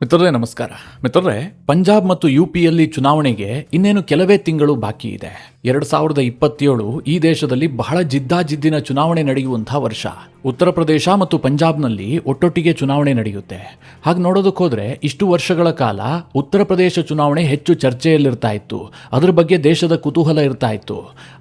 ಮಿತ್ರರೇ ನಮಸ್ಕಾರ. ಮಿತ್ರರೇ, ಪಂಜಾಬ್ ಮತ್ತು ಯುಪಿಯಲ್ಲಿ ಚುನಾವಣೆಗೆ ಇನ್ನೇನು ಕೆಲವೇ ತಿಂಗಳು ಬಾಕಿ ಇದೆ. 2027 ಈ ದೇಶದಲ್ಲಿ ಬಹಳ ಜಿದ್ದಾಜಿದ್ದಿನ ಚುನಾವಣೆ ನಡೆಯುವಂತಹ ವರ್ಷ. ಉತ್ತರ ಪ್ರದೇಶ ಮತ್ತು ಪಂಜಾಬ್ನಲ್ಲಿ ಒಟ್ಟೊಟ್ಟಿಗೆ ಚುನಾವಣೆ ನಡೆಯುತ್ತೆ. ಹಾಗೆ ನೋಡೋದಕ್ಕೆ ಹೋದ್ರೆ ಇಷ್ಟು ವರ್ಷಗಳ ಕಾಲ ಉತ್ತರ ಪ್ರದೇಶ ಚುನಾವಣೆ ಹೆಚ್ಚು ಚರ್ಚೆಯಲ್ಲಿರ್ತಾ ಇತ್ತು. ಅದರ ಬಗ್ಗೆ ದೇಶದ ಕುತೂಹಲ ಇರ್ತಾ ಇತ್ತು.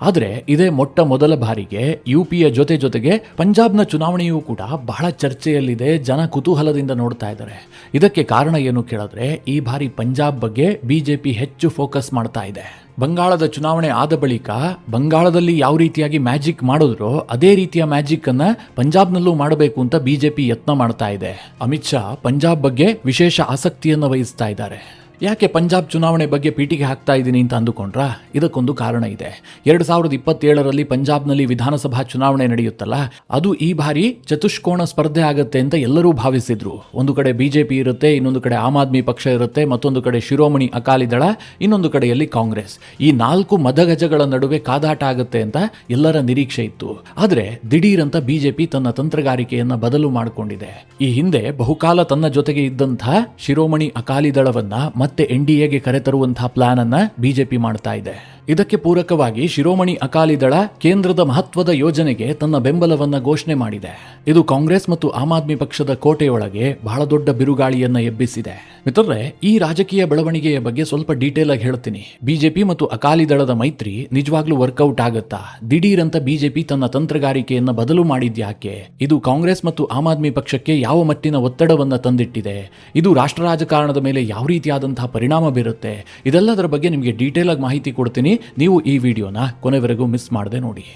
ಆದರೆ ಇದೇ ಮೊಟ್ಟ ಮೊದಲ ಬಾರಿಗೆ ಯುಪಿಯ ಜೊತೆಗೆ ಪಂಜಾಬ್ನ ಚುನಾವಣೆಯೂ ಕೂಡ ಬಹಳ ಚರ್ಚೆಯಲ್ಲಿದೆ. ಜನ ಕುತೂಹಲದಿಂದ ನೋಡ್ತಾ ಇದ್ದಾರೆ. ಇದಕ್ಕೆ ಕಾರಣ ಏನು ಕೇಳಿದ್ರೆ, ಈ ಬಾರಿ ಪಂಜಾಬ್ ಬಗ್ಗೆ ಬಿಜೆಪಿ ಹೆಚ್ಚು ಫೋಕಸ್ ಮಾಡ್ತಾ ಇದೆ. ಬಂಗಾಳದ ಚುನಾವಣೆ ಆದ ಬಳಿಕ ಬಂಗಾಳದಲ್ಲಿ ಯಾವ ರೀತಿಯಾಗಿ ಮ್ಯಾಜಿಕ್ ಮಾಡಿದ್ರೋ ಅದೇ ರೀತಿಯ ಮ್ಯಾಜಿಕ್ ಅನ್ನ ಪಂಜಾಬ್ನಲ್ಲೂ ಮಾಡಬೇಕು ಅಂತ ಬಿಜೆಪಿ ಯತ್ನ ಮಾಡ್ತಾ ಇದೆ. ಅಮಿತ್ ಶಾ ಪಂಜಾಬ್ ಬಗ್ಗೆ ವಿಶೇಷ ಆಸಕ್ತಿಯನ್ನು ವಹಿಸ್ತಾ ಇದ್ದಾರೆ. ಯಾಕೆ ಪಂಜಾಬ್ ಚುನಾವಣೆ ಬಗ್ಗೆ ಪೀಟಿಗೆ ಹಾಕ್ತಾ ಇದ್ದೀನಿ ಅಂತ ಅಂದುಕೊಂಡ್ರಾ? ಇದಕ್ಕೊಂದು ಕಾರಣ ಇದೆ. 2027ರಲ್ಲಿ ಪಂಜಾಬ್ನಲ್ಲಿ ವಿಧಾನಸಭಾ ಚುನಾವಣೆ ನಡೆಯುತ್ತಲ್ಲ, ಅದು ಈ ಬಾರಿ ಚತುಷ್ಕೋಣ ಸ್ಪರ್ಧೆ ಆಗುತ್ತೆ ಅಂತ ಎಲ್ಲರೂ ಭಾವಿಸಿದ್ರು. ಒಂದು ಕಡೆ ಬಿಜೆಪಿ ಇರುತ್ತೆ, ಇನ್ನೊಂದು ಕಡೆ ಆಮ್ ಆದ್ಮಿ ಪಕ್ಷ ಇರುತ್ತೆ, ಮತ್ತೊಂದು ಕಡೆ ಶಿರೋಮಣಿ ಅಕಾಲಿ ದಳ, ಇನ್ನೊಂದು ಕಡೆಯಲ್ಲಿ ಕಾಂಗ್ರೆಸ್. ಈ 4 ಮದಗಜಗಳ ನಡುವೆ ಕಾದಾಟ ಆಗುತ್ತೆ ಅಂತ ಎಲ್ಲರ ನಿರೀಕ್ಷೆ ಇತ್ತು. ಆದ್ರೆ ದಿಢೀರಂತ ಬಿಜೆಪಿ ತನ್ನ ತಂತ್ರಗಾರಿಕೆಯನ್ನ ಬದಲು ಮಾಡಿಕೊಂಡಿದೆ. ಈ ಹಿಂದೆ ಬಹುಕಾಲ ತನ್ನ ಜೊತೆಗೆ ಇದ್ದಂತಹ ಶಿರೋಮಣಿ ಅಕಾಲಿ ದಳವನ್ನ ಮತ್ತೆ ಎನ್ಡಿಎಗೆ ಕರೆತರುವಂತಹ ಪ್ಲಾನ್ ಅನ್ನ ಬಿಜೆಪಿ ಮಾಡ್ತಾ ಇದೆ. ಇದಕ್ಕೆ ಪೂರಕವಾಗಿ ಶಿರೋಮಣಿ ಅಕಾಲಿ ದಳ ಕೇಂದ್ರದ ಮಹತ್ವದ ಯೋಜನೆಗೆ ತನ್ನ ಬೆಂಬಲವನ್ನ ಘೋಷಣೆ ಮಾಡಿದೆ. ಇದು ಕಾಂಗ್ರೆಸ್ ಮತ್ತು ಆಮ್ ಆದ್ಮಿ ಪಕ್ಷದ ಕೋಟೆಯೊಳಗೆ ಬಹಳ ದೊಡ್ಡ ಬಿರುಗಾಳಿಯನ್ನ ಎಬ್ಬಿಸಿದೆ. ಮಿತ್ರರೇ, ಈ ರಾಜಕೀಯ ಬೆಳವಣಿಗೆಯ ಬಗ್ಗೆ ಸ್ವಲ್ಪ ಡೀಟೇಲ್ ಆಗಿ ಹೇಳ್ತೀನಿ. ಬಿಜೆಪಿ ಮತ್ತು ಅಕಾಲಿ ದಳದ ಮೈತ್ರಿ ನಿಜವಾಗ್ಲೂ ವರ್ಕೌಟ್ ಆಗತ್ತಾ? ದಿಢೀರಂತ ಬಿಜೆಪಿ ತನ್ನ ತಂತ್ರಗಾರಿಕೆಯನ್ನ ಬದಲು ಮಾಡಿದ್ಯಾಕೆ? ಇದು ಕಾಂಗ್ರೆಸ್ ಮತ್ತು ಆಮ್ ಆದ್ಮಿ ಪಕ್ಷಕ್ಕೆ ಯಾವ ಮಟ್ಟಿನ ಒತ್ತಡವನ್ನ ತಂದಿಟ್ಟಿದೆ? ಇದು ರಾಷ್ಟ್ರ ರಾಜಕಾರಣದ ಮೇಲೆ ಯಾವ ರೀತಿಯಾದಂತಹ ಪರಿಣಾಮ ಬೀರುತ್ತೆ? ಇದೆಲ್ಲದರ ಬಗ್ಗೆ ನಿಮಗೆ ಡೀಟೇಲ್ ಆಗಿ ಮಾಹಿತಿ ಕೊಡ್ತೀನಿ. ನೀವು ಈ ವಿಡಿಯೋನ ಕೊನೆವರೆಗೂ ಮಿಸ್ ಮಾಡದೆ ನೋಡಿ.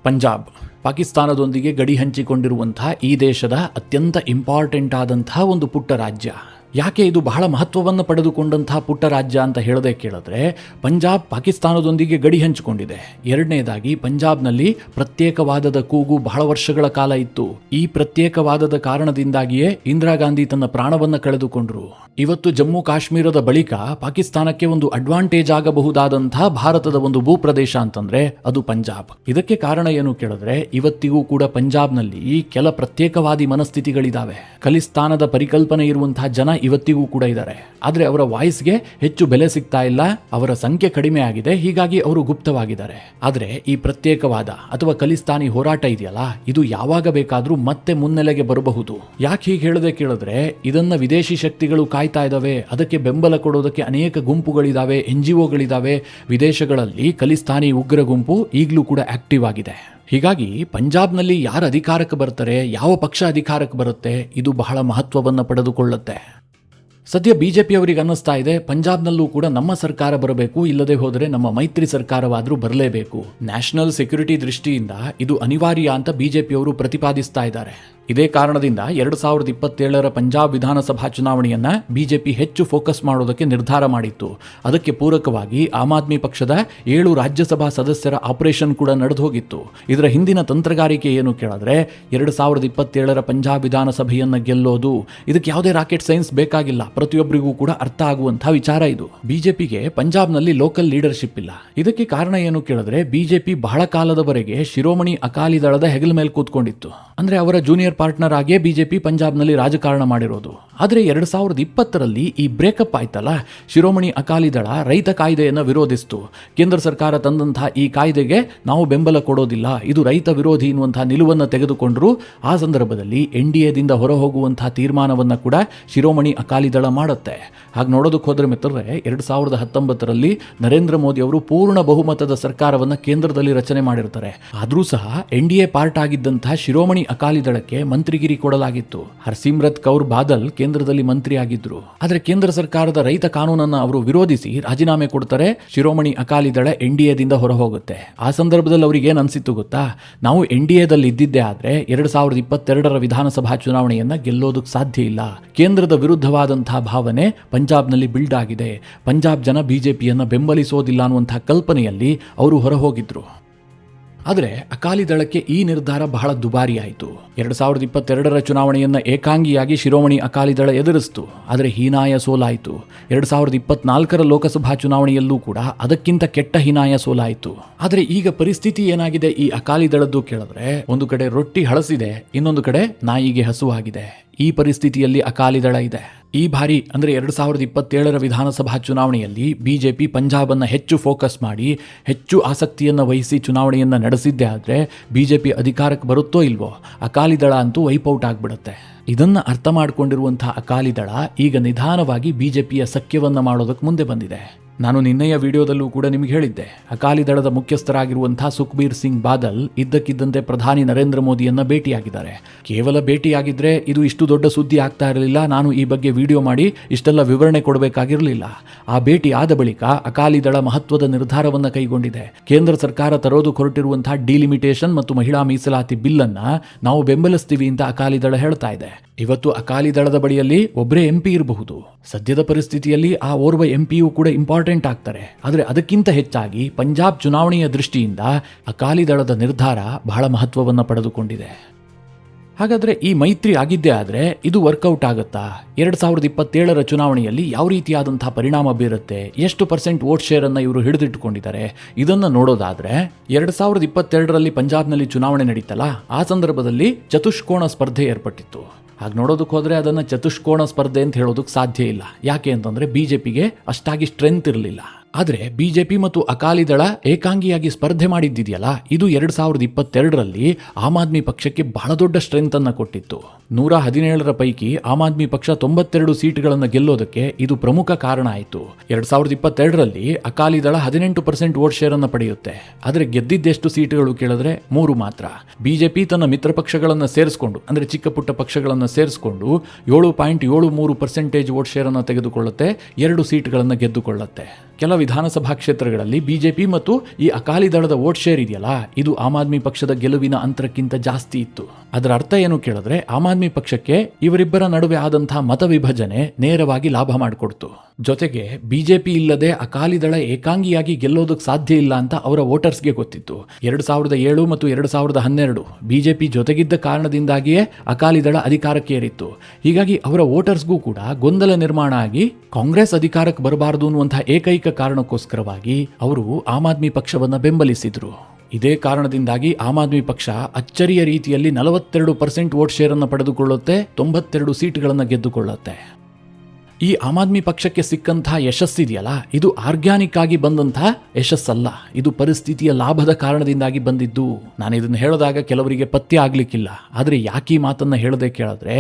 ಪಂಜಾಬ್ ಪಾಕಿಸ್ತಾನದೊಂದಿಗೆ ಗಡಿ ಹಂಚಿಕೊಂಡಿರುವಂತಹ ಈ ದೇಶದ ಅತ್ಯಂತ ಇಂಪಾರ್ಟೆಂಟ್ ಆದಂತಹ ಒಂದು ಪುಟ್ಟ ರಾಜ್ಯ. ಯಾಕೆ ಇದು ಬಹಳ ಮಹತ್ವವನ್ನು ಪಡೆದುಕೊಂಡಂತಹ ಪುಟ್ಟ ರಾಜ್ಯ ಅಂತ ಹೇಳದೆ ಕೇಳಿದ್ರೆ, ಪಂಜಾಬ್ ಪಾಕಿಸ್ತಾನದೊಂದಿಗೆ ಗಡಿ ಹಂಚಿಕೊಂಡಿದೆ. ಎರಡನೇದಾಗಿ, ಪಂಜಾಬ್ನಲ್ಲಿ ಪ್ರತ್ಯೇಕವಾದದ ಕೂಗು ಬಹಳ ವರ್ಷಗಳ ಕಾಲ ಇತ್ತು. ಈ ಪ್ರತ್ಯೇಕವಾದದ ಕಾರಣದಿಂದಾಗಿಯೇ ಇಂದಿರಾ ಗಾಂಧಿ ತನ್ನ ಪ್ರಾಣವನ್ನ ಕಳೆದುಕೊಂಡ್ರು. ಇವತ್ತು ಜಮ್ಮು ಕಾಶ್ಮೀರದ ಬಳಿಕ ಪಾಕಿಸ್ತಾನಕ್ಕೆ ಒಂದು ಅಡ್ವಾಂಟೇಜ್ ಆಗಬಹುದಾದಂತಹ ಭಾರತದ ಒಂದು ಭೂಪ್ರದೇಶ ಅಂತಂದ್ರೆ ಅದು ಪಂಜಾಬ್. ಇದಕ್ಕೆ ಕಾರಣ ಏನು ಕೇಳಿದ್ರೆ, ಇವತ್ತಿಗೂ ಕೂಡ ಪಂಜಾಬ್ನಲ್ಲಿ ಕೆಲ ಪ್ರತ್ಯೇಕವಾದಿ ಮನಸ್ಥಿತಿಗಳಿದಾವೆ. ಖಲಿಸ್ತಾನದ ಪರಿಕಲ್ಪನೆ ಇರುವಂತಹ ಜನ ಇವತ್ತಿಗೂ ಕೂಡ ಇದ್ದಾರೆ. ಆದ್ರೆ ಅವರ ವಾಯ್ಸ್ಗೆ ಹೆಚ್ಚು ಬೆಲೆ ಸಿಗ್ತಾ ಇಲ್ಲ. ಅವರ ಸಂಖ್ಯೆ ಕಡಿಮೆ ಆಗಿದೆ. ಹೀಗಾಗಿ ಅವರು ಗುಪ್ತವಾಗಿದ್ದಾರೆ. ಆದ್ರೆ ಈ ಪ್ರತ್ಯೇಕವಾದ ಅಥವಾ ಖಲಿಸ್ತಾನಿ ಹೋರಾಟ ಇದೆಯಲ್ಲ, ಇದು ಯಾವಾಗ ಬೇಕಾದ್ರೂ ಮತ್ತೆ ಮುನ್ನೆಲೆಗೆ ಬರಬಹುದು. ಯಾಕೆ ಹೀಗೆ ಹೇಳದೆ ಕೇಳಿದ್ರೆ, ಇದನ್ನ ವಿದೇಶಿ ಶಕ್ತಿಗಳು ಕಾಯ್ತಾ ಇದಾವೆ. ಅದಕ್ಕೆ ಬೆಂಬಲ ಕೊಡೋದಕ್ಕೆ ಅನೇಕ ಗುಂಪುಗಳಿದಾವೆ, NGOಗಳಿದಾವೆ. ವಿದೇಶಗಳಲ್ಲಿ ಖಲಿಸ್ತಾನಿ ಉಗ್ರ ಗುಂಪು ಈಗಲೂ ಕೂಡ ಆಕ್ಟಿವ್ ಆಗಿದೆ. ಹೀಗಾಗಿ ಪಂಜಾಬ್ನಲ್ಲಿ ಯಾರು ಅಧಿಕಾರಕ್ಕೆ ಬರ್ತಾರೆ, ಯಾವ ಪಕ್ಷ ಅಧಿಕಾರಕ್ಕೆ ಬರುತ್ತೆ, ಇದು ಬಹಳ ಮಹತ್ವವನ್ನು ಪಡೆದುಕೊಳ್ಳುತ್ತೆ. ಸದ್ಯ ಬಿಜೆಪಿ ಅವರಿಗೆ ಅನ್ನಿಸ್ತಾ ಇದೆ, ಪಂಜಾಬ್ನಲ್ಲೂ ಕೂಡ ನಮ್ಮ ಸರ್ಕಾರ ಬರಬೇಕು, ಇಲ್ಲದೆ ಹೋದರೆ ನಮ್ಮ ಮೈತ್ರಿ ಸರ್ಕಾರವಾದರೂ ಬರಲೇಬೇಕು. ನ್ಯಾಷನಲ್ ಸೆಕ್ಯೂರಿಟಿ ದೃಷ್ಟಿಯಿಂದ ಇದು ಅನಿವಾರ್ಯ ಅಂತ ಬಿಜೆಪಿಯವರು ಪ್ರತಿಪಾದಿಸ್ತಾ ಇದ್ದಾರೆ. ಇದೇ ಕಾರಣದಿಂದ 2027ರ ಪಂಜಾಬ್ ವಿಧಾನಸಭಾ ಚುನಾವಣೆಯನ್ನ ಬಿಜೆಪಿ ಹೆಚ್ಚು ಫೋಕಸ್ ಮಾಡೋದಕ್ಕೆ ನಿರ್ಧಾರ ಮಾಡಿತ್ತು. ಅದಕ್ಕೆ ಪೂರಕವಾಗಿ ಆಮ್ ಆದ್ಮಿ ಪಕ್ಷದ 7 ರಾಜ್ಯಸಭಾ ಸದಸ್ಯರ ಆಪರೇಷನ್ ಕೂಡ ನಡೆದು ಹೋಗಿತ್ತು. ಇದರ ಹಿಂದಿನ ತಂತ್ರಗಾರಿಕೆ ಏನು ಕೇಳಿದ್ರೆ, 2027ರ ಪಂಜಾಬ್ ವಿಧಾನಸಭೆಯನ್ನ ಗೆಲ್ಲೋದು. ಇದಕ್ಕೆ ಯಾವುದೇ ರಾಕೆಟ್ ಸೈನ್ಸ್ ಬೇಕಾಗಿಲ್ಲ. ಪ್ರತಿಯೊಬ್ಬರಿಗೂ ಕೂಡ ಅರ್ಥ ಆಗುವಂತಹ ವಿಚಾರ ಇದು. ಬಿಜೆಪಿಗೆ ಪಂಜಾಬ್ನಲ್ಲಿ ಲೋಕಲ್ ಲೀಡರ್ಶಿಪ್ ಇಲ್ಲ. ಇದಕ್ಕೆ ಕಾರಣ ಏನು ಕೇಳಿದ್ರೆ, ಬಿಜೆಪಿ ಬಹಳ ಕಾಲದವರೆಗೆ ಶಿರೋಮಣಿ ಅಕಾಲಿ ದಳದ ಹೆಗಲ ಮೇಲೆ ಕೂತ್ಕೊಂಡಿತ್ತು. ಅಂದ್ರೆ ಅವರ ಜೂನಿಯರ್ ಪಾರ್ಟ್ನರ್ ಆಗಿಯೇ ಬಿಜೆಪಿ ಪಂಜಾಬ್ನಲ್ಲಿ ರಾಜಕಾರಣ ಮಾಡಿರೋದು. ಆದರೆ 2020ರಲ್ಲಿ ಈ ಬ್ರೇಕಪ್ ಆಯ್ತಲ್ಲ, ಶಿರೋಮಣಿ ಅಕಾಲಿ ದಳ ರೈತ ಕಾಯ್ದೆಯನ್ನು ವಿರೋಧಿಸಿತು. ಕೇಂದ್ರ ಸರ್ಕಾರ ತಂದಂತಹ ಈ ಕಾಯ್ದೆಗೆ ನಾವು ಬೆಂಬಲ ಕೊಡೋದಿಲ್ಲ, ಇದು ರೈತ ವಿರೋಧಿ ಎನ್ನುವಂತಹ ನಿಲುವನ್ನು ತೆಗೆದುಕೊಂಡರು. ಆ ಸಂದರ್ಭದಲ್ಲಿ NDAದಿಂದ ಹೊರ ಹೋಗುವಂತಹ ತೀರ್ಮಾನವನ್ನು ಕೂಡ ಶಿರೋಮಣಿ ಅಕಾಲಿ ದಳ ಮಾಡುತ್ತೆ. ಹಾಗೆ ನೋಡೋದಕ್ಕೆ ಹೋದ್ರೆ ಮಿತ್ರರೇ, 2019ರಲ್ಲಿ ನರೇಂದ್ರ ಮೋದಿ ಅವರು ಪೂರ್ಣ ಬಹುಮತದ ಸರ್ಕಾರವನ್ನು ಕೇಂದ್ರದಲ್ಲಿ ರಚನೆ ಮಾಡಿರ್ತಾರೆ. ಆದರೂ ಸಹ NDA ಪಾರ್ಟ್ ಆಗಿದ್ದಂತಹ ಶಿರೋಮಣಿ ಅಕಾಲಿ ದಳಕ್ಕೆ ಮಂತ್ರಿಗಿರಿ ಕೊಡಲಾಗಿತ್ತು. ಹರ್ಸಿಮ್ರತ್ ಕೌರ್ ಬಾದಲ್ ಕೇಂದ್ರದಲ್ಲಿ ಮಂತ್ರಿ ಆಗಿದ್ರು. ಆದ್ರೆ ಕೇಂದ್ರ ಸರ್ಕಾರದ ರೈತ ಕಾನೂನನ್ನ ಅವರು ವಿರೋಧಿಸಿ ರಾಜೀನಾಮೆ ಕೊಡ್ತಾರೆ. ಶಿರೋಮಣಿ ಅಕಾಲಿ ದಳ NDAದಿಂದ ಹೊರ ಹೋಗುತ್ತೆ. ಆ ಸಂದರ್ಭದಲ್ಲಿ ಅವರಿಗೆ ಏನ್ ಅನ್ಸಿತ್ತು ಗೊತ್ತಾ? ನಾವು NDAದಲ್ಲಿ ಇದ್ದಿದ್ದೇ ಆದ್ರೆ 2022ರ ವಿಧಾನಸಭಾ ಚುನಾವಣೆಯನ್ನ ಗೆಲ್ಲೋದಕ್ಕೆ ಸಾಧ್ಯ ಇಲ್ಲ. ಕೇಂದ್ರದ ವಿರುದ್ಧವಾದಂತಹ ಭಾವನೆ ಪಂಜಾಬ್ನಲ್ಲಿ ಬಿಲ್ಡ್ ಆಗಿದೆ. ಪಂಜಾಬ್ ಜನ ಬಿಜೆಪಿಯನ್ನ ಬೆಂಬಲಿಸೋದಿಲ್ಲ ಅನ್ನುವಂತಹ ಕಲ್ಪನೆಯಲ್ಲಿ ಅವರು ಹೊರ ಹೋಗಿದ್ರು. ಆದರೆ ಅಕಾಲಿ ದಳಕ್ಕೆ ಈ ನಿರ್ಧಾರ ಬಹಳ ದುಬಾರಿ ಆಯಿತು. 2022ರ ಚುನಾವಣೆಯನ್ನು ಏಕಾಂಗಿಯಾಗಿ ಶಿರೋಮಣಿ ಅಕಾಲಿ ದಳ ಎದುರಿಸಿತು. ಆದರೆ ಹೀನಾಯ ಸೋಲಾಯಿತು. 2024ರ ಲೋಕಸಭಾ ಚುನಾವಣೆಯಲ್ಲೂ ಕೂಡ ಅದಕ್ಕಿಂತ ಕೆಟ್ಟ ಹೀನಾಯ ಸೋಲಾಯಿತು. ಆದರೆ ಈಗ ಪರಿಸ್ಥಿತಿ ಏನಾಗಿದೆ ಈ ಅಕಾಲಿ ದಳದ್ದು ಕೇಳಿದ್ರೆ, ಒಂದು ಕಡೆ ರೊಟ್ಟಿ ಹಳಸಿದೆ, ಇನ್ನೊಂದು ಕಡೆ ನಾಯಿಗೆ ಹಸುವಾಗಿದೆ. ಈ ಪರಿಸ್ಥಿತಿಯಲ್ಲಿ ಅಕಾಲಿ ದಳ ಇದೆ. ಈ ಬಾರಿ ಅಂದರೆ 2027 ವಿಧಾನಸಭಾ ಚುನಾವಣೆಯಲ್ಲಿ ಬಿಜೆಪಿ ಪಂಜಾಬನ್ನು ಹೆಚ್ಚು ಫೋಕಸ್ ಮಾಡಿ ಹೆಚ್ಚು ಆಸಕ್ತಿಯನ್ನು ವಹಿಸಿ ಚುನಾವಣೆಯನ್ನು ನಡೆಸಿದ್ದೇ ಆದರೆ ಬಿಜೆಪಿ ಅಧಿಕಾರಕ್ಕೆ ಬರುತ್ತೋ ಇಲ್ವೋ ಅಕಾಲಿ ದಳ ಅಂತೂ ವೈಪೌಟ್ ಆಗಿಬಿಡುತ್ತೆ. ಇದನ್ನು ಅರ್ಥ ಮಾಡಿಕೊಂಡಿರುವಂಥ ಅಕಾಲಿ ದಳ ಈಗ ನಿಧಾನವಾಗಿ ಬಿಜೆಪಿಯ ಸಖ್ಯವನ್ನು ಮಾಡೋದಕ್ಕೆ ಮುಂದೆ ಬಂದಿದೆ. ನಾನು ನಿನ್ನೆಯ ವಿಡಿಯೋದಲ್ಲೂ ಕೂಡ ನಿಮಗೆ ಹೇಳಿದ್ದೆ, ಅಕಾಲಿ ದಳದ ಮುಖ್ಯಸ್ಥರಾಗಿರುವಂಥ ಸುಖ್ಬೀರ್ ಸಿಂಗ್ ಬಾದಲ್ ಇದ್ದಕ್ಕಿದ್ದಂತೆ ಪ್ರಧಾನಿ ನರೇಂದ್ರ ಮೋದಿಯನ್ನ ಭೇಟಿಯಾಗಿದ್ದಾರೆ. ಕೇವಲ ಭೇಟಿಯಾಗಿದ್ರೆ ಇದು ಇಷ್ಟು ದೊಡ್ಡ ಸುದ್ದಿ ಆಗ್ತಾ ಇರಲಿಲ್ಲ, ನಾನು ಈ ಬಗ್ಗೆ ವಿಡಿಯೋ ಮಾಡಿ ಇಷ್ಟೆಲ್ಲ ವಿವರಣೆ ಕೊಡಬೇಕಾಗಿರಲಿಲ್ಲ. ಆ ಭೇಟಿ ಆದ ಬಳಿಕ ಅಕಾಲಿ ದಳ ಮಹತ್ವದ ನಿರ್ಧಾರವನ್ನು ಕೈಗೊಂಡಿದೆ. ಕೇಂದ್ರ ಸರ್ಕಾರ ತರೋದು ಹೊರಟಿರುವಂತಹ ಡಿಲಿಮಿಟೇಷನ್ ಮತ್ತು ಮಹಿಳಾ ಮೀಸಲಾತಿ ಬಿಲ್ ಅನ್ನ ನಾವು ಬೆಂಬಲಿಸ್ತೀವಿ ಅಂತ ಅಕಾಲಿ ದಳ ಹೇಳ್ತಾ ಇದೆ. ಇವತ್ತು ಅಕಾಲಿ ದಳದ ಬಳಿಯಲ್ಲಿ ಒಬ್ಬರೇ ಎಂಪಿ ಇರಬಹುದು. ಸದ್ಯದ ಪರಿಸ್ಥಿತಿಯಲ್ಲಿ ಆ ಓರ್ವ ಎಂಪಿಯೂ ಕೂಡ ಇಂಪಾರ್ಟೆಂಟ್ ಆಗ್ತಾರೆ. ಆದರೆ ಅದಕ್ಕಿಂತ ಹೆಚ್ಚಾಗಿ ಪಂಜಾಬ್ ಚುನಾವಣೆಯ ದೃಷ್ಟಿಯಿಂದ ಅಕಾಲಿ ದಳದ ನಿರ್ಧಾರ ಬಹಳ ಮಹತ್ವವನ್ನು ಪಡೆದುಕೊಂಡಿದೆ. ಹಾಗಾದರೆ ಈ ಮೈತ್ರಿ ಆಗಿದ್ದೇ ಆದರೆ ಇದು ವರ್ಕೌಟ್ ಆಗುತ್ತಾ? 2027 ಚುನಾವಣೆಯಲ್ಲಿ ಯಾವ ರೀತಿಯಾದಂತಹ ಪರಿಣಾಮ ಬೀರುತ್ತೆ? ಎಷ್ಟು % ವೋಟ್ ಶೇರ್ ಅನ್ನು ಇವರು ಹಿಡಿದಿಟ್ಟುಕೊಂಡಿದ್ದಾರೆ? ಇದನ್ನು ನೋಡೋದಾದ್ರೆ 2022ರಲ್ಲಿ ಪಂಜಾಬ್ನಲ್ಲಿ ಚುನಾವಣೆ ನಡೀತಲ್ಲ, ಆ ಸಂದರ್ಭದಲ್ಲಿ ಚತುಷ್ಕೋಣ ಸ್ಪರ್ಧೆ ಏರ್ಪಟ್ಟಿತ್ತು. ಹಾಗೆ ನೋಡೋದಕ್ಕೆ ಹೋದರೆ ಅದನ್ನು ಚತುಷ್ಕೋಣ ಸ್ಪರ್ಧೆ ಅಂತ ಹೇಳೋದಕ್ಕೆ ಸಾಧ್ಯ ಇಲ್ಲ. ಯಾಕೆ ಅಂತಂದರೆ ಬಿಜೆಪಿಗೆ ಅಷ್ಟಾಗಿ ಸ್ಟ್ರೆಂತ್ ಇರಲಿಲ್ಲ. ಆದರೆ ಬಿಜೆಪಿ ಮತ್ತು ಅಕಾಲಿ ದಳ ಏಕಾಂಗಿಯಾಗಿ ಸ್ಪರ್ಧೆ ಮಾಡಿದ್ದಿದೆಯಲ್ಲ, ಇದು 2022ರಲ್ಲಿ ಆಮ್ ಆದ್ಮಿ ಪಕ್ಷಕ್ಕೆ ಬಹಳ ದೊಡ್ಡ ಸ್ಟ್ರೆಂತ್ ಅನ್ನು ಕೊಟ್ಟಿತ್ತು. 117ರ ಪೈಕಿ ಆಮ್ ಆದ್ಮಿ ಪಕ್ಷ 92 ಸೀಟ್ಗಳನ್ನು ಗೆಲ್ಲೋದಕ್ಕೆ ಇದು ಪ್ರಮುಖ ಕಾರಣ ಆಯಿತು. 2022ರಲ್ಲಿ ಅಕಾಲಿ ದಳ 18% ವೋಟ್ ಶೇರ್ ಅನ್ನು ಪಡೆಯುತ್ತೆ. ಆದರೆ ಗೆದ್ದಿದ್ದೆಷ್ಟು ಸೀಟ್ಗಳು ಕೇಳಿದ್ರೆ 3 ಮಾತ್ರ. ಬಿಜೆಪಿ ತನ್ನ ಮಿತ್ರ ಪಕ್ಷಗಳನ್ನು ಸೇರಿಸಿಕೊಂಡು, ಅಂದರೆ ಚಿಕ್ಕ ಪುಟ್ಟ ಪಕ್ಷಗಳನ್ನು ಸೇರಿಸಿಕೊಂಡು 7.73% ವೋಟ್ ಶೇರ್ ಅನ್ನು ತೆಗೆದುಕೊಳ್ಳುತ್ತೆ, 2 ಸೀಟ್ಗಳನ್ನು ಗೆದ್ದುಕೊಳ್ಳುತ್ತೆ. ಕೆಲ ವಿಧಾನಸಭಾ ಕ್ಷೇತ್ರಗಳಲ್ಲಿ ಬಿಜೆಪಿ ಮತ್ತು ಈ ಅಕಾಲಿ ದಳದ ವೋಟ್ ಶೇರ್ ಇದೆಯಲ್ಲ, ಇದು ಆಮ್ ಆದ್ಮಿ ಪಕ್ಷದ ಗೆಲುವಿನ ಅಂತರಕ್ಕಿಂತ ಜಾಸ್ತಿ ಇತ್ತು. ಅದರ ಅರ್ಥ ಏನು ಕೇಳಿದ್ರೆ, ಆಮ್ ಆದ್ಮಿ ಪಕ್ಷಕ್ಕೆ ಇವರಿಬ್ಬರ ನಡುವೆ ಆದಂತಹ ಮತ ವಿಭಜನೆ ನೇರವಾಗಿ ಲಾಭ ಮಾಡಿಕೊಡ್ತು. ಜೊತೆಗೆ ಬಿಜೆಪಿ ಇಲ್ಲದೆ ಅಕಾಲಿ ದಳ ಏಕಾಂಗಿಯಾಗಿ ಗೆಲ್ಲೋದಕ್ಕೆ ಸಾಧ್ಯ ಇಲ್ಲ ಅಂತ ಅವರ ವೋಟರ್ಸ್ಗೆ ಗೊತ್ತಿತ್ತು. 2007 ಮತ್ತು 2012 ಬಿಜೆಪಿ ಜೊತೆಗಿದ್ದ ಕಾರಣದಿಂದಾಗಿಯೇ ಅಕಾಲಿ ದಳ ಅಧಿಕಾರಕ್ಕೆ ಏರಿತ್ತು. ಹೀಗಾಗಿ ಅವರ ವೋಟರ್ಸ್ಗೂ ಕೂಡ ಗೊಂದಲ ನಿರ್ಮಾಣ ಆಗಿ ಕಾಂಗ್ರೆಸ್ ಅಧಿಕಾರಕ್ಕೆ ಬರಬಾರದು ಅನ್ನುವಂತಹ ಏಕೈಕ ಕಾರಣಕ್ಕೋಸ್ಕರವಾಗಿ ಅವರು ಆಮ್ ಆದ್ಮಿ ಪಕ್ಷವನ್ನು ಬೆಂಬಲಿಸಿದ್ರು. ಇದೇ ಕಾರಣದಿಂದಾಗಿ ಆಮ್ ಆದ್ಮಿ ಪಕ್ಷ ಅಚ್ಚರಿಯ ರೀತಿಯಲ್ಲಿ 42% ವೋಟ್ ಶೇರ್ ಅನ್ನು ಪಡೆದುಕೊಳ್ಳುತ್ತೆ, 92 ಸೀಟ್ಗಳನ್ನು ಗೆದ್ದುಕೊಳ್ಳುತ್ತೆ. ಈ ಆಮ್ ಆದ್ಮಿ ಪಕ್ಷಕ್ಕೆ ಸಿಕ್ಕಂತಹ ಯಶಸ್ಸಿದೆಯಲ್ಲ, ಇದು ಆರ್ಗ್ಯಾನಿಕ್ ಆಗಿ ಬಂದಂತಹ ಯಶಸ್ಸಲ್ಲ, ಇದು ಪರಿಸ್ಥಿತಿಯ ಲಾಭದ ಕಾರಣದಿಂದಾಗಿ ಬಂದಿದ್ದು. ನಾನು ಇದನ್ನು ಹೇಳಿದಾಗ ಕೆಲವರಿಗೆ ಪಥ್ಯ ಆಗ್ಲಿಕ್ಕಿಲ್ಲ. ಆದರೆ ಯಾಕೆ ಈ ಮಾತನ್ನ ಹೇಳದೆ ಕೇಳಿದ್ರೆ,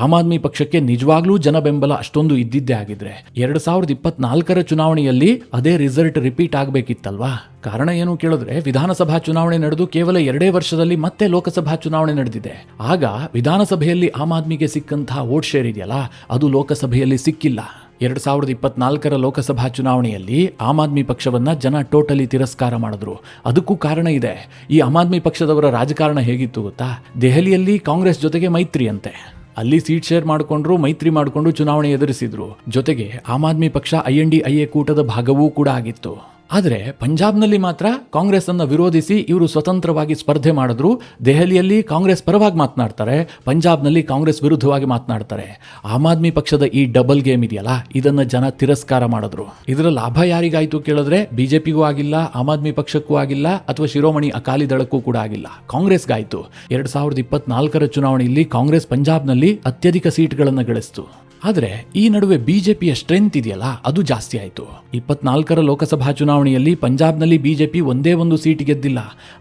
ಆಮ್ ಆದ್ಮಿ ಪಕ್ಷಕ್ಕೆ ನಿಜವಾಗ್ಲೂ ಜನ ಬೆಂಬಲ ಅಷ್ಟೊಂದು ಇದ್ದಿದ್ದೇ ಆಗಿದ್ರೆ 2024ರ ಚುನಾವಣೆಯಲ್ಲಿ ಅದೇ ರಿಸಲ್ಟ್ ರಿಪೀಟ್ ಆಗಬೇಕಿತ್ತಲ್ವಾ? ಕಾರಣ ಏನು ಕೇಳಿದ್ರೆ, ವಿಧಾನಸಭಾ ಚುನಾವಣೆ ನಡೆದು ಕೇವಲ 2 ವರ್ಷದಲ್ಲಿ ಮತ್ತೆ ಲೋಕಸಭಾ ಚುನಾವಣೆ ನಡೆದಿದೆ. ಆಗ ವಿಧಾನಸಭೆಯಲ್ಲಿ ಆಮ್ ಆದ್ಮಿಗೆ ಸಿಕ್ಕಂತಹ ವೋಟ್ ಶೇರ್ ಇದೆಯಲ್ಲ, ಅದು ಲೋಕಸಭೆಯಲ್ಲಿ ಸಿಕ್ಕಿಲ್ಲ. 2024ರ ಲೋಕಸಭಾ ಚುನಾವಣೆಯಲ್ಲಿ ಆಮ್ ಆದ್ಮಿ ಪಕ್ಷವನ್ನ ಜನ ಟೋಟಲಿ ತಿರಸ್ಕಾರ ಮಾಡಿದ್ರು. ಅದಕ್ಕೂ ಕಾರಣ ಇದೆ. ಈ ಆಮ್ ಆದ್ಮಿ ಪಕ್ಷದವರ ರಾಜಕಾರಣ ಹೇಗಿತ್ತು ಗೊತ್ತಾ? ದೆಹಲಿಯಲ್ಲಿ ಕಾಂಗ್ರೆಸ್ ಜೊತೆಗೆ ಮೈತ್ರಿ ಅಂತೆ, ಅಲ್ಲಿ ಸೀಟ್ ಶೇರ್ ಮಾಡಿಕೊಂಡ್ರು, ಮೈತ್ರಿ ಮಾಡಿಕೊಂಡು ಚುನಾವಣೆ ಎದುರಿಸಿದ್ರು. ಜೊತೆಗೆ ಆಮ್ ಆದ್ಮಿ ಪಕ್ಷ INDIA ಕೂಟದ ಭಾಗವೂ ಕೂಡ ಆಗಿತ್ತು. ಆದರೆ ಪಂಜಾಬ್ನಲ್ಲಿ ಮಾತ್ರ ಕಾಂಗ್ರೆಸ್ ಅನ್ನು ವಿರೋಧಿಸಿ ಇವರು ಸ್ವತಂತ್ರವಾಗಿ ಸ್ಪರ್ಧೆ ಮಾಡಿದ್ರು. ದೆಹಲಿಯಲ್ಲಿ ಕಾಂಗ್ರೆಸ್ ಪರವಾಗಿ ಮಾತನಾಡ್ತಾರೆ, ಪಂಜಾಬ್ನಲ್ಲಿ ಕಾಂಗ್ರೆಸ್ ವಿರುದ್ಧವಾಗಿ ಮಾತನಾಡ್ತಾರೆ. ಆಮ್ ಆದ್ಮಿ ಪಕ್ಷದ ಈ ಡಬಲ್ ಗೇಮ್ ಇದೆಯಲ್ಲ, ಇದನ್ನ ಜನ ತಿರಸ್ಕಾರ ಮಾಡಿದ್ರು. ಇದರ ಲಾಭ ಯಾರಿಗಾಯ್ತು ಕೇಳಿದ್ರೆ, ಬಿಜೆಪಿಗೂ ಆಗಿಲ್ಲ, ಆಮ್ ಆದ್ಮಿ ಪಕ್ಷಕ್ಕೂ ಆಗಿಲ್ಲ, ಅಥವಾ ಶಿರೋಮಣಿ ಅಕಾಲಿ ದಳಕ್ಕೂ ಕೂಡ ಆಗಿಲ್ಲ, ಕಾಂಗ್ರೆಸ್ಗಾಯ್ತು. 2024ರ ಚುನಾವಣೆಯಲ್ಲಿ ಕಾಂಗ್ರೆಸ್ ಪಂಜಾಬ್ನಲ್ಲಿ ಅತ್ಯಧಿಕ ಸೀಟ್ಗಳನ್ನು ಗಳಿಸಿತು. ಆದರೆ ಈ ನಡುವೆ ಬಿಜೆಪಿಯ ಸ್ಟ್ರೆಂತ್ ಇದೆಯಲ್ಲ, ಅದು ಜಾಸ್ತಿ ಆಯಿತು. 24ರ ಲೋಕಸಭಾ ಚುನಾವಣೆಯಲ್ಲಿ ಪಂಜಾಬ್ನಲ್ಲಿ ಬಿಜೆಪಿ ಒಂದೇ ಒಂದು ಸೀಟ್ ಗೆದ್ದಿಲ್ಲ.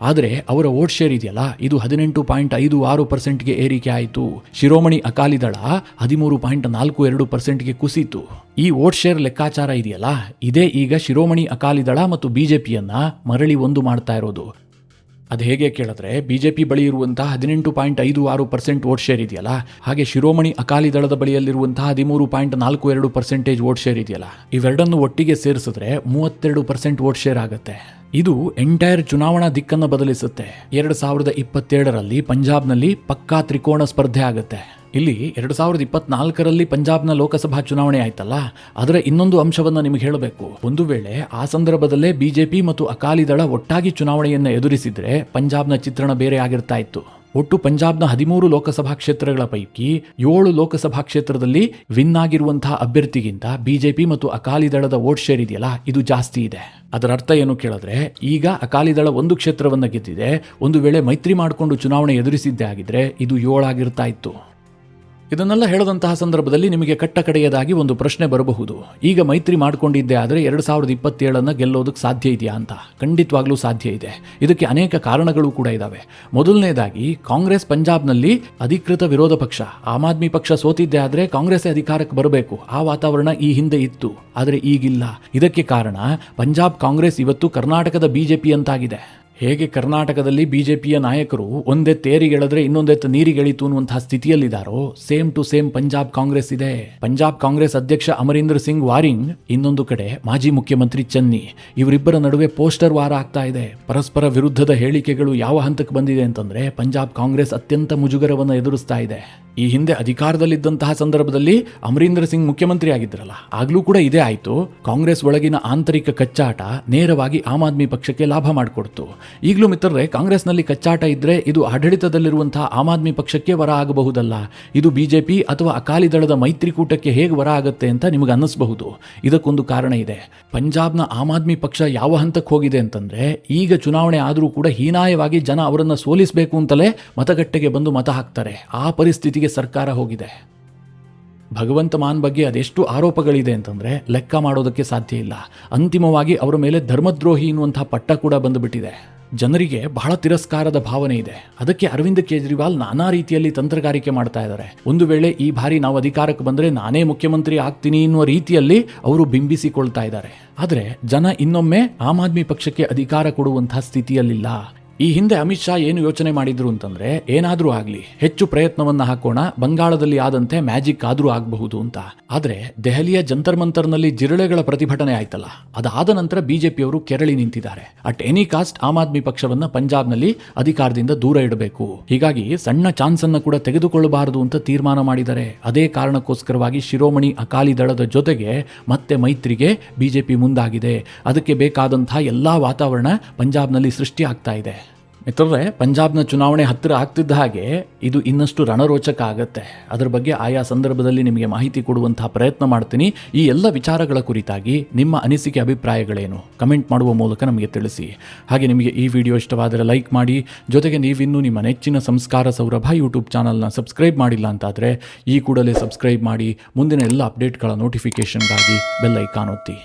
ಆದರೆ ಅವರ ವೋಟ್ ಶೇರ್ ಇದೆಯಲ್ಲ, ಇದು 18.56%ಗೆ ಏರಿಕೆ ಆಯಿತು. ಶಿರೋಮಣಿ ಅಕಾಲಿ ದಳ 13.42%ಗೆ ಕುಸಿತು. ಈ ವೋಟ್ ಶೇರ್ ಲೆಕ್ಕಾಚಾರ ಇದೆಯಲ್ಲ, ಇದೇ ಈಗ ಶಿರೋಮಣಿ ಅಕಾಲಿ ದಳ ಮತ್ತು ಬಿಜೆಪಿಯನ್ನ ಮರಳಿ ಒಂದು ಮಾಡ್ತಾ ಇರೋದು. ಅದು ಹೇಗೆ ಕೇಳಿದ್ರೆ, ಬಿಜೆಪಿ ಬಳಿ ಇರುವಂತಹ 18.56% ವೋಟ್ ಶೇರ್ ಇದೆಯಲ್ಲ, ಹಾಗೆ ಶಿರೋಮಣಿ ಅಕಾಲಿ ದಳದ ಬಳಿಯಲ್ಲಿರುವಂತಹ 13.42% ವೋಟ್ ಶೇರ್ ಇದೆಯಲ್ಲ, ಇವೆರಡನ್ನು ಒಟ್ಟಿಗೆ ಸೇರಿಸಿದ್ರೆ 32% ವೋಟ್ ಶೇರ್ ಆಗುತ್ತೆ. ಇದು ಎಂಟೈರ್ ಚುನಾವಣಾ ದಿಕ್ಕನ್ನು ಬದಲಿಸುತ್ತೆ. 2027ರಲ್ಲಿ ಪಂಜಾಬ್ನಲ್ಲಿ ಪಕ್ಕಾ ತ್ರಿಕೋಣ ಸ್ಪರ್ಧೆ ಆಗುತ್ತೆ. ಇಲ್ಲಿ 2024ರಲ್ಲಿ ಪಂಜಾಬ್ನ ಲೋಕಸಭಾ ಚುನಾವಣೆ ಆಯ್ತಲ್ಲ, ಅದರ ಇನ್ನೊಂದು ಅಂಶವನ್ನು ನಿಮಗೆ ಹೇಳಬೇಕು. ಒಂದು ವೇಳೆ ಆ ಸಂದರ್ಭದಲ್ಲೇ ಬಿಜೆಪಿ ಮತ್ತು ಅಕಾಲಿ ದಳ ಒಟ್ಟಾಗಿ ಚುನಾವಣೆಯನ್ನು ಎದುರಿಸಿದ್ರೆ ಪಂಜಾಬ್ನ ಚಿತ್ರಣ ಬೇರೆ ಆಗಿರ್ತಾ ಇತ್ತು. ಒಟ್ಟು ಪಂಜಾಬ್ನ 13 ಲೋಕಸಭಾ ಕ್ಷೇತ್ರಗಳ ಪೈಕಿ 7 ಲೋಕಸಭಾ ಕ್ಷೇತ್ರದಲ್ಲಿ ವಿನ್ ಆಗಿರುವಂತಹ ಅಭ್ಯರ್ಥಿಗಿಂತ ಬಿಜೆಪಿ ಮತ್ತು ಅಕಾಲಿ ದಳದ ವೋಟ್ ಶೇರ್ ಇದೆಯಲ್ಲ, ಇದು ಜಾಸ್ತಿ ಇದೆ. ಅದರ ಅರ್ಥ ಏನು ಕೇಳಿದ್ರೆ, ಈಗ ಅಕಾಲಿ ದಳ ಒಂದು ಕ್ಷೇತ್ರವನ್ನು ಗೆದ್ದಿದೆ. ಒಂದು ವೇಳೆ ಮೈತ್ರಿ ಮಾಡಿಕೊಂಡು ಚುನಾವಣೆ ಎದುರಿಸಿದ್ದೇ ಆಗಿದ್ರೆ ಇದು 7 ಆಗಿರ್ತಾ ಇತ್ತು. ಇದನ್ನೆಲ್ಲ ಹೇಳದಂತಹ ಸಂದರ್ಭದಲ್ಲಿ ನಿಮಗೆ ಕಟ್ಟಕಡೆಯದಾಗಿ ಒಂದು ಪ್ರಶ್ನೆ ಬರಬಹುದು. ಈಗ ಮೈತ್ರಿ ಮಾಡ್ಕೊಂಡಿದ್ದೆ ಆದರೆ 2027 ಗೆಲ್ಲೋದಕ್ಕೆ ಸಾಧ್ಯ ಇದೆಯಾ ಅಂತ. ಖಂಡಿತವಾಗ್ಲೂ ಸಾಧ್ಯ ಇದೆ. ಇದಕ್ಕೆ ಅನೇಕ ಕಾರಣಗಳು ಕೂಡ ಇದ್ದಾವೆ. ಮೊದಲನೇದಾಗಿ, ಕಾಂಗ್ರೆಸ್ ಪಂಜಾಬ್ನಲ್ಲಿ ಅಧಿಕೃತ ವಿರೋಧ ಪಕ್ಷ. ಆಮ್ ಆದ್ಮಿ ಪಕ್ಷ ಸೋತಿದ್ದೆ ಆದರೆ ಕಾಂಗ್ರೆಸ್ ಅಧಿಕಾರಕ್ಕೆ ಬರಬೇಕು. ಆ ವಾತಾವರಣ ಈ ಹಿಂದೆ ಇತ್ತು, ಆದರೆ ಈಗಿಲ್ಲ. ಇದಕ್ಕೆ ಕಾರಣ ಪಂಜಾಬ್ ಕಾಂಗ್ರೆಸ್ ಇವತ್ತು ಕರ್ನಾಟಕದ ಬಿಜೆಪಿ ಅಂತಾಗಿದೆ. ಹೇಗೆ ಕರ್ನಾಟಕದಲ್ಲಿ ಬಿಜೆಪಿಯ ನಾಯಕರು ಒಂದೇ ತೇರಿಗೆಳೆದ್ರೆ ಇನ್ನೊಂದೆತ್ತು ನೀರಿಗೆಳಿತು ಅನ್ನುವಂತಹ ಸ್ಥಿತಿಯಲ್ಲಿದ್ದಾರೋ, same to same Punjab Congress ಇದೆ. ಪಂಜಾಬ್ ಕಾಂಗ್ರೆಸ್ ಅಧ್ಯಕ್ಷ ಅಮರೀಂದರ್ ಸಿಂಗ್ ವಾರಿಂಗ್, ಇನ್ನೊಂದು ಕಡೆ ಮಾಜಿ ಮುಖ್ಯಮಂತ್ರಿ ಚನ್ನಿ, ಇವರಿಬ್ಬರ ನಡುವೆ ಪೋಸ್ಟರ್ ವಾರ ಆಗ್ತಾ ಇದೆ. ಪರಸ್ಪರ ವಿರುದ್ಧದ ಹೇಳಿಕೆಗಳು ಯಾವ ಹಂತಕ್ಕೆ ಬಂದಿದೆ ಅಂತಂದ್ರೆ, ಪಂಜಾಬ್ ಕಾಂಗ್ರೆಸ್ ಅತ್ಯಂತ ಮುಜುಗರವನ್ನು ಎದುರಿಸ್ತಾ ಇದೆ. ಈ ಹಿಂದೆ ಅಧಿಕಾರದಲ್ಲಿದ್ದಂತಹ ಸಂದರ್ಭದಲ್ಲಿ ಅಮರೀಂದರ್ ಸಿಂಗ್ ಮುಖ್ಯಮಂತ್ರಿ ಆಗಿದ್ರಲ್ಲ, ಆಗ್ಲೂ ಕೂಡ ಇದೇ ಆಯ್ತು. ಕಾಂಗ್ರೆಸ್ ಒಳಗಿನ ಆಂತರಿಕ ಕಚ್ಚಾಟ ನೇರವಾಗಿ ಆಮ್ ಆದ್ಮಿ ಪಕ್ಷಕ್ಕೆ ಲಾಭ ಮಾಡಿಕೊಡ್ತು. ಈಗಲೂ ಮಿತ್ರರೇ, ಕಾಂಗ್ರೆಸ್ನಲ್ಲಿ ಕಚ್ಚಾಟ ಇದ್ರೆ ಇದು ಆಡಳಿತದಲ್ಲಿರುವಂತಹ ಆಮ್ ಆದ್ಮಿ ಪಕ್ಷಕ್ಕೆ ವರ ಆಗಬಹುದಲ್ಲ, ಇದು ಬಿಜೆಪಿ ಅಥವಾ ಅಕಾಲಿ ದಳದ ಮೈತ್ರಿಕೂಟಕ್ಕೆ ಹೇಗೆ ವರ ಆಗುತ್ತೆ ಅಂತ ನಿಮಗೆ ಅನ್ನಿಸಬಹುದು. ಇದಕ್ಕೊಂದು ಕಾರಣ ಇದೆ. ಪಂಜಾಬ್ನ ಆಮ್ ಆದ್ಮಿ ಪಕ್ಷ ಯಾವ ಹಂತಕ್ಕೆ ಹೋಗಿದೆ ಅಂತಂದ್ರೆ, ಈಗ ಚುನಾವಣೆ ಆದರೂ ಕೂಡ ಹೀನಾಯವಾಗಿ ಜನ ಅವರನ್ನು ಸೋಲಿಸಬೇಕು ಅಂತಲೇ ಮತಗಟ್ಟೆಗೆ ಬಂದು ಮತ ಹಾಕ್ತಾರೆ. ಆ ಪರಿಸ್ಥಿತಿಗೆ ಸರ್ಕಾರ ಹೋಗಿದೆ. ಭಗವಂತ ಮಾನ್ ಬಗ್ಗೆ ಅದೆಷ್ಟು ಆರೋಪಗಳಿದೆ ಅಂತಂದ್ರೆ ಲೆಕ್ಕ ಮಾಡೋದಕ್ಕೆ ಸಾಧ್ಯ ಇಲ್ಲ. ಅಂತಿಮವಾಗಿ ಅವರ ಮೇಲೆ ಧರ್ಮದ್ರೋಹಿ ಎನ್ನುವಂತಹ ಪಟ್ಟ ಕೂಡ ಬಂದುಬಿಟ್ಟಿದೆ. ಜನರಿಗೆ ಬಹಳ ತಿರಸ್ಕಾರದ ಭಾವನೆ ಇದೆ. ಅದಕ್ಕೆ ಅರವಿಂದ್ ಕೇಜ್ರಿವಾಲ್ ನಾನಾ ರೀತಿಯಲ್ಲಿ ತಂತ್ರಗಾರಿಕೆ ಮಾಡ್ತಾ ಇದ್ದಾರೆ. ಒಂದು ವೇಳೆ ಈ ಬಾರಿ ನಾವು ಅಧಿಕಾರಕ್ಕೆ ಬಂದರೆ ನಾನೇ ಮುಖ್ಯಮಂತ್ರಿ ಆಗ್ತೀನಿ ಎನ್ನುವ ರೀತಿಯಲ್ಲಿ ಅವರು ಬಿಂಬಿಸಿಕೊಳ್ತಾ ಇದ್ದಾರೆ. ಆದರೆ ಜನ ಇನ್ನೊಮ್ಮೆ ಆಮ್ ಆದ್ಮಿ ಪಕ್ಷಕ್ಕೆ ಅಧಿಕಾರ ಕೊಡುವಂತಹ ಸ್ಥಿತಿಯಲ್ಲಿಲ್ಲ. ಈ ಹಿಂದೆ ಅಮಿತ್ ಶಾ ಏನು ಯೋಚನೆ ಮಾಡಿದ್ರು ಅಂತಂದ್ರೆ, ಏನಾದ್ರೂ ಆಗ್ಲಿ ಹೆಚ್ಚು ಪ್ರಯತ್ನವನ್ನ ಹಾಕೋಣ, ಬಂಗಾಳದಲ್ಲಿ ಆದಂತೆ ಮ್ಯಾಜಿಕ್ ಆದ್ರೂ ಆಗಬಹುದು ಅಂತ. ಆದ್ರೆ ದೆಹಲಿಯ ಜಂತರ್ ಮಂತರ್ನಲ್ಲಿ ಜಿರಳೆಗಳ ಪ್ರತಿಭಟನೆ ಆಯ್ತಲ್ಲ, ಅದಾದ ನಂತರ ಬಿಜೆಪಿಯವರು ಕೆರಳಿ ನಿಂತಿದ್ದಾರೆ. At any cost Aam Aadmi ಪಕ್ಷವನ್ನ ಪಂಜಾಬ್ನಲ್ಲಿ ಅಧಿಕಾರದಿಂದ ದೂರ ಇಡಬೇಕು. ಹೀಗಾಗಿ ಸಣ್ಣ ಚಾನ್ಸ್ ಅನ್ನ ಕೂಡ ತೆಗೆದುಕೊಳ್ಳಬಾರದು ಅಂತ ತೀರ್ಮಾನ ಮಾಡಿದ್ದಾರೆ. ಅದೇ ಕಾರಣಕ್ಕೋಸ್ಕರವಾಗಿ ಶಿರೋಮಣಿ ಅಕಾಲಿ ದಳದ ಜೊತೆಗೆ ಮತ್ತೆ ಮೈತ್ರಿಗೆ ಬಿಜೆಪಿ ಮುಂದಾಗಿದೆ. ಅದಕ್ಕೆ ಬೇಕಾದಂತಹ ಎಲ್ಲಾ ವಾತಾವರಣ ಪಂಜಾಬ್ನಲ್ಲಿ ಸೃಷ್ಟಿ ಆಗ್ತಾ ಇದೆ. ಮಿತ್ರರೇ, ಪಂಜಾಬ್ನ ಚುನಾವಣೆ ಹತ್ತಿರ ಆಗ್ತಿದ್ದ ಹಾಗೆ ಇದು ಇನ್ನಷ್ಟು ರಣರೋಚಕ ಆಗತ್ತೆ. ಅದರ ಬಗ್ಗೆ ಆಯಾ ಸಂದರ್ಭದಲ್ಲಿ ನಿಮಗೆ ಮಾಹಿತಿ ಕೊಡುವಂತಹ ಪ್ರಯತ್ನ ಮಾಡ್ತೀನಿ. ಈ ಎಲ್ಲ ವಿಚಾರಗಳ ಕುರಿತಾಗಿ ನಿಮ್ಮ ಅನಿಸಿಕೆ ಅಭಿಪ್ರಾಯಗಳೇನು ಕಮೆಂಟ್ ಮಾಡುವ ಮೂಲಕ ನಮಗೆ ತಿಳಿಸಿ. ಹಾಗೆ ನಿಮಗೆ ಈ ವಿಡಿಯೋ ಇಷ್ಟವಾದರೆ ಲೈಕ್ ಮಾಡಿ. ಜೊತೆಗೆ ನೀವಿನ್ನೂ ನಿಮ್ಮ ನೆಚ್ಚಿನ ಸಂಸ್ಕಾರ ಸೌರಭ ಯೂಟ್ಯೂಬ್ ಚಾನಲ್ನ ಸಬ್ಸ್ಕ್ರೈಬ್ ಮಾಡಿಲ್ಲ ಅಂತಾದರೆ ಈ ಕೂಡಲೇ ಸಬ್ಸ್ಕ್ರೈಬ್ ಮಾಡಿ. ಮುಂದಿನ ಎಲ್ಲ ಅಪ್ಡೇಟ್ಗಳ ನೋಟಿಫಿಕೇಷನ್ಗಾಗಿ ಬೆಲ್ ಐಕಾನ್ ಒತ್ತಿ.